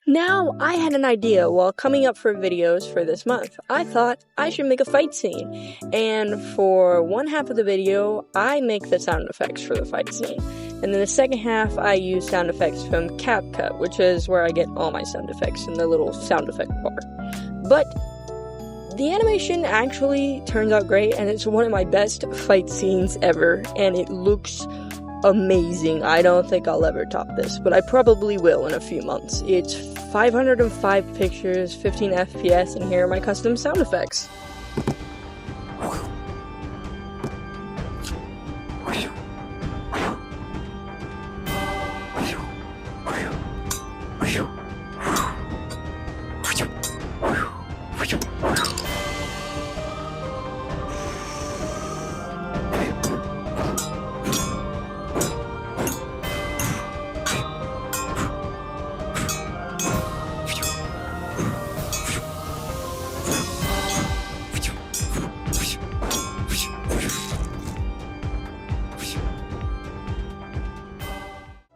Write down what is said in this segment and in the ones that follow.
Now, I had an idea while coming up for videos for this month. I thought I should make a fight scene, and for one half of the video, I make the sound effects for the fight scene, and then the second half, I use sound effects from CapCut, which is where I get all my sound effects in the little sound effect bar. But the animation actually turns out great, and it's one of my best fight scenes ever, and it looks amazing. I don't think I'll ever top this, but I probably will in a few months. It's 505 pictures, 15 FPS, and here are my custom sound effects.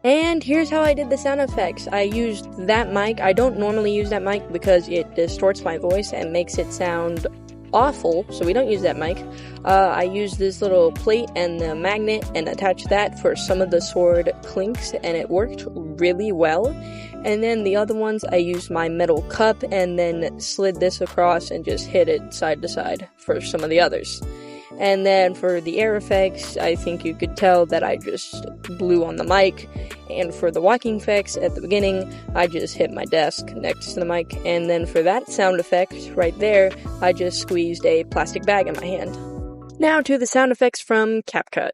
And here's how I did the sound effects. I used that mic. I don't normally use that mic because it distorts my voice and makes it sound awful, so we don't use that mic. I used this little plate and the magnet and attached that for some of the sword clinks, and it worked really well. And then the other ones, I used my metal cup and then slid this across and just hit it side to side for some of the others. And then for the air effects, I think you could tell that I just blew on the mic. And for the walking effects at the beginning, I just hit my desk next to the mic. And then for that sound effect right there, I just squeezed a plastic bag in my hand. Now to the sound effects from CapCut.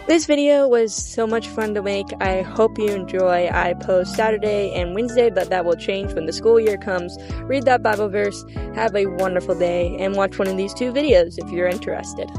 This video was so much fun to make. I hope you enjoy. I post Saturday and Wednesday, but that will change when the school year comes. Read that Bible verse, have a wonderful day, and watch one of these two videos if you're interested.